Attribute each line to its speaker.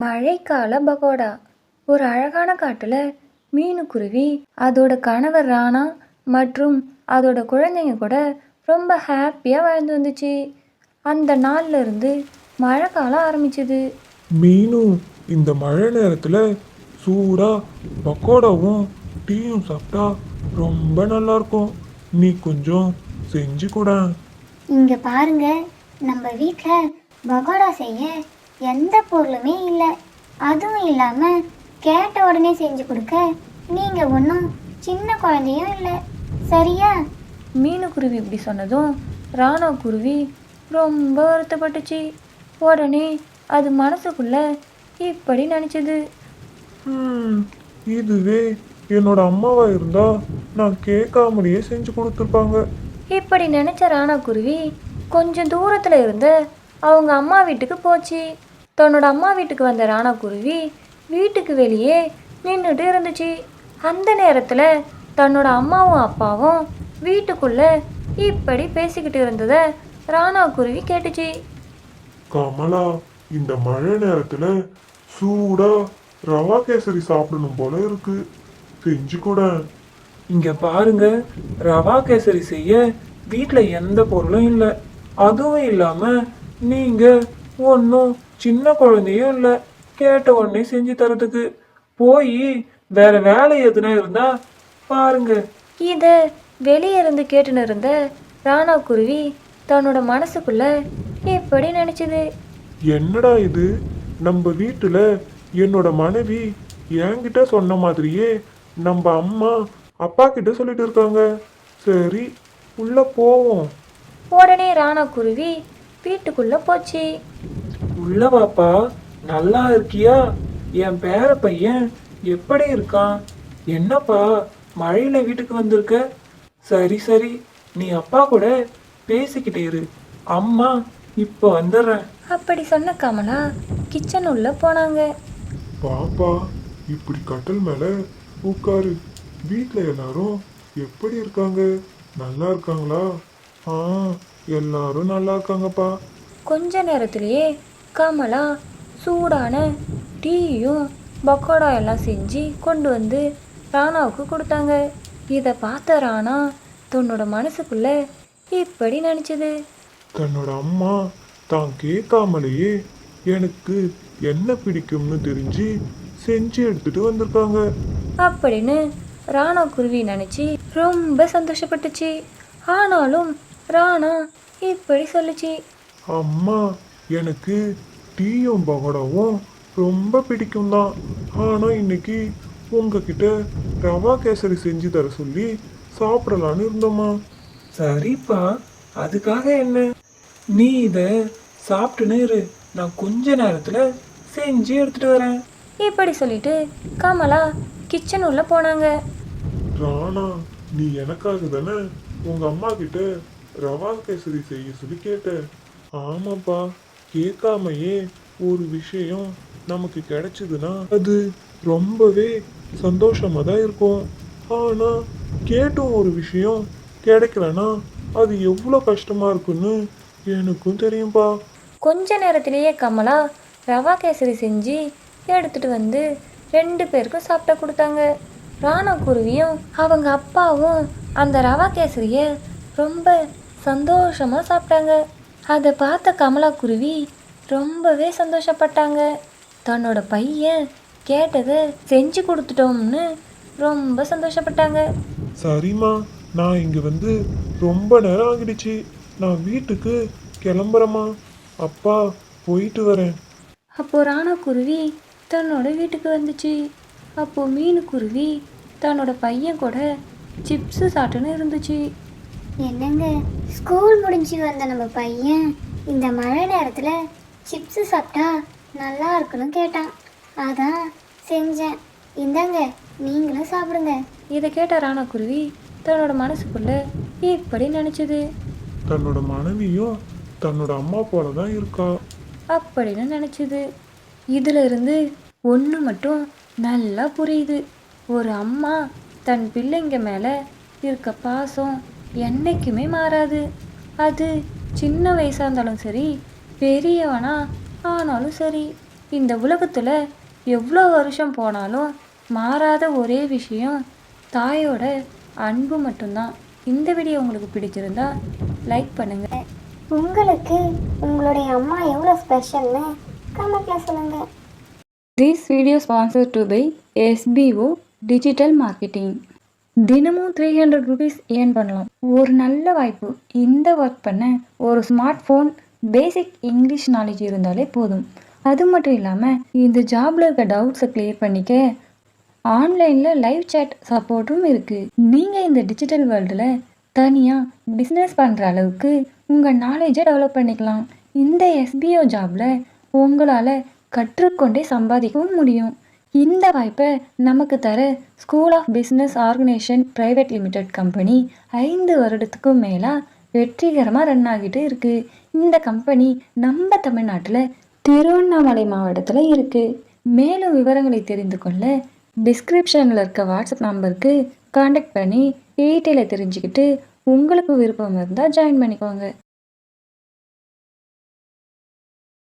Speaker 1: மழைக்கால பகோடா. ஒரு அழகான காட்டுல மீனுக்குருவி அதோட கணவர் ராணா மற்றும் அதோட குழந்தைங்க கூட ரொம்ப ஹாப்பியாக வாழ்ந்து வந்துச்சு. அந்த நாள்ல இருந்து மழை காலம் ஆரம்பிச்சது.
Speaker 2: மீனும் இந்த மழை நேரத்துல சூடா பக்கோடாவும் டீயும் சாப்பிட்டா ரொம்ப நல்லா இருக்கும். நீ கொஞ்சம் செஞ்சு கூட.
Speaker 3: இங்க பாருங்க, நம்ம வீட்டில் பகோடா செய்ய எந்த பொருளுமே இல்லை. அதுவும் இல்லாம கேட்ட உடனே செஞ்சு கொடுக்க நீங்க ஒன்றும் சின்ன குழந்தையும் இல்லை, சரியா?
Speaker 1: மீனுக்குருவி இப்படி சொன்னதும் ராணா குருவி ரொம்ப வருத்தப்பட்டுச்சு. உடனே அது மனசுக்குள்ள இப்படி நினச்சிது.
Speaker 2: இதுவே என்னோட அம்மாவா இருந்தா நான் கேட்காமலேயே செஞ்சு கொடுத்துருப்பாங்க.
Speaker 1: இப்படி நினச்ச ராணா குருவி கொஞ்சம் தூரத்தில் இருந்த அவங்க அம்மா வீட்டுக்கு போச்சு. தன்னோட அம்மா வீட்டுக்கு வந்த ராணா குருவி வீட்டுக்கு வெளியே நின்றுட்டு இருந்துச்சு. அந்த நேரத்தில் தன்னோட அம்மாவும் அப்பாவும் வீட்டுக்குள்ள இப்படி பேசிக்கிட்டு இருந்ததை ராணா குருவி கேட்டுச்சு.
Speaker 2: கமலா, இந்த மழை நேரத்துல சூடா ரவா கேசரி சாப்பிடணும் போல இருக்கு, செஞ்சு கூட.
Speaker 4: இங்க பாருங்க, ரவா கேசரி செய்ய வீட்டில் எந்த பொருளும் இல்லை. அதுவும் இல்லாம நீங்க ஒன்றும் சின்ன குழந்தையும் இல்லை கேட்ட உடனே செஞ்சு தரதுக்கு. போய் வேற வேலை எதுனா இருந்தா பாருங்க.
Speaker 1: இதை வெளியே இருந்து கேட்டுன்னு இருந்த ராணா குருவி தன்னோட மனசுக்குள்ள இப்படி நினைச்சுது.
Speaker 2: என்னடா இது, நம்ம வீட்டுல என்னோட மனைவி என்கிட்ட சொன்ன மாதிரியே நம்ம அம்மா அப்பா கிட்ட சொல்லிட்டு இருக்காங்க. சரி, உள்ள போவோம்.
Speaker 1: உடனே ராணா குருவி வீட்டுக்குள்ள போச்சு.
Speaker 4: உள்ள வாப்பா, நல்லா இருக்கியா? என் பேர பையன் எப்படி இருக்கான்? என்னப்பா மழையில வீட்டுக்கு வந்திருக்க? சரி சரி, நீ அப்பா கூட பேசிக்கிட்டே இரு, அம்மா இப்போ வந்துடுறேன்.
Speaker 1: அப்படி சொன்ன கமலா கிச்சன் உள்ள போனாங்க.
Speaker 2: பாப்பா, இப்படி கட்டல் மேல உட்காரு. வீட்ல எல்லாரும் எப்படி இருக்காங்க? நல்லா இருக்காங்களா? ஆ, எல்லாரும் நல்லா இருக்காங்கப்பா.
Speaker 1: கொஞ்ச நேரத்திலேயே கமலா சூடான டீயும் பக்கோடா எல்லாம் செஞ்சு கொண்டு வந்து ராணாவுக்கு கொடுத்தாங்க. இதை பார்த்த ராணா தன்னோட மனசுக்குள்ள இப்படி நினச்சிது.
Speaker 2: தன்னோட அம்மா தான் கேட்காமலேயே எனக்கு என்ன பிடிக்கும்னு தெரிஞ்சு செஞ்சு எடுத்துட்டு வந்திருக்காங்க
Speaker 1: அப்படின்னு ராணா குருவி நினச்சி ரொம்ப சந்தோஷப்பட்டுச்சு. ஆனாலும் ராணா இப்படி சொல்லுச்சு.
Speaker 2: அம்மா, எனக்கு டீயும் பகோடாவும் ரொம்ப பிடிக்கும் தான். ஆனா இன்னைக்கு உங்ககிட்ட ரவா கேசரி செஞ்சு தர சொல்லி சாப்பிடலான்னு இருந்தோம்மா.
Speaker 4: சரிப்பா, அதுக்காக என்ன? நீ இதை சாப்பிட்டுன்னு இரு, நான் கொஞ்ச நேரத்துல செஞ்சு எடுத்துட்டு வரேன்.
Speaker 1: இப்படி சொல்லிட்டு கமலா கிச்சன் உள்ள போனாங்க.
Speaker 2: ராணா, நீ எனக்காக தானே உங்க அம்மா கிட்ட ரவா கேசரி செய்ய சொல்லி கேட்ட? ஆமாப்பா, கேட்காமையே ஒரு விஷயம் நமக்கு கிடைச்சதுன்னா அது ரொம்பவே சந்தோஷமா தான் இருக்கும். ஆனா கேட்டும் ஒரு விஷயம் கிடைக்கலன்னா அது எவ்வளோ கஷ்டமா இருக்குன்னு எனக்கும் தெரியும்பா.
Speaker 1: கொஞ்ச நேரத்திலேயே கமலா ரவா கேசரி செஞ்சு எடுத்துட்டு வந்து 2 பேருக்கும் சாப்பிட கொடுத்தாங்க. ராணா குருவியும் அவங்க அப்பாவும் அந்த ரவா கேசரியை ரொம்ப சந்தோஷமாக சாப்பிட்டாங்க. அதை பார்த்த கமலா குருவி ரொம்பவே சந்தோஷப்பட்டாங்க. தன்னோட பையன் கேட்டதை செஞ்சு கொடுத்துட்டோம்னு ரொம்ப சந்தோஷப்பட்டாங்க.
Speaker 2: சரிம்மா, நான் இங்க வந்து ரொம்ப நேரம் ஆகிடுச்சு. நான் வீட்டுக்கு கிளம்புறேம்மா. அப்பா, போயிட்டு வரேன்.
Speaker 1: அப்போ ராணா குருவி தன்னோட வீட்டுக்கு வந்துச்சு. அப்போ மீனுக்குருவி தன்னோட பையன் கூட சிப்ஸு சாப்பிட்டுன்னு இருந்துச்சு.
Speaker 3: என்னங்க, ஸ்கூல் முடிஞ்சு வந்த நம்ம பையன் இந்த மழை நேரத்தில் சிப்ஸு சாப்பிட்டா நல்லா இருக்குன்னு கேட்டான். அதான் செஞ்சேன். இந்தாங்க, நீங்களும் சாப்பிடுங்க.
Speaker 1: இதை கேட்ட ராணா குருவி தன்னோட மனசுக்குள்ள இப்படி நினச்சிது.
Speaker 2: தன்னோட மனைவியும் தன்னோட அம்மா போல தான் இருக்கா
Speaker 1: அப்படின்னு நினச்சிது. இதில் இருந்து ஒன்று மட்டும் நல்லா புரியுது. ஒரு அம்மா தன் பிள்ளைங்க மேலே இருக்க பாசம் என்றைக்குமே மாறாது. அது சின்ன வயசாக இருந்தாலும் சரி, பெரியவனா ஆனாலும் சரி. இந்த உலகத்தில் எவ்வளோ வருஷம் போனாலும் மாறாத ஒரே விஷயம் தாயோட அன்பு மட்டும்தான். இந்த வீடியோ உங்களுக்கு பிடிச்சிருந்தா லைக் பண்ணுங்கள்.
Speaker 3: உங்களுக்கு உங்களுடைய அம்மா எவ்வளோ ஸ்பெஷல்னு கமெண்ட்ல சொல்லுங்க.
Speaker 1: This video sponsored by SBO digital marketing. தினமும் 300 ருபீஸ் ஏர்ன் பண்ணலாம். ஒரு நல்ல வாய்ப்பு. இந்த ஒர்க் பண்ண ஒரு ஸ்மார்ட் ஃபோன், பேசிக் இங்கிலீஷ் நாலேஜ் இருந்தாலே போதும். அது மட்டும் இல்லாமல் இந்த ஜாபில் இருக்க டவுட்ஸை கிளியர் பண்ணிக்க ஆன்லைனில் லைவ் சேட் சப்போர்ட்டும் இருக்குது. நீங்கள் இந்த டிஜிட்டல் வேர்ல்டில் தனியாக பிஸ்னஸ் பண்ணுற அளவுக்கு உங்கள் நாலேஜை டெவலப் பண்ணிக்கலாம். இந்த SBO ஜாபில் உங்களால் கற்றுக்கொண்டே சம்பாதிக்கவும் முடியும். இந்த வாய்ப்பை நமக்கு தர school of business organisation private limited company 5 வருடத்துக்கும் மேலாக வெற்றிகரமாக ரன் ஆகிட்டு இருக்குது. இந்த கம்பெனி நம்ம தமிழ்நாட்டில் திருவண்ணாமலை மாவட்டத்தில் இருக்குது. மேலும் விவரங்களை தெரிந்து கொள்ள டிஸ்கிரிப்ஷனில் இருக்க வாட்ஸ்அப் நம்பருக்கு காண்டாக்ட் பண்ணி டீட்டெயிலை தெரிஞ்சுக்கிட்டு உங்களுக்கு விருப்பம் இருந்தால் ஜாயின் பண்ணிக்கோங்க.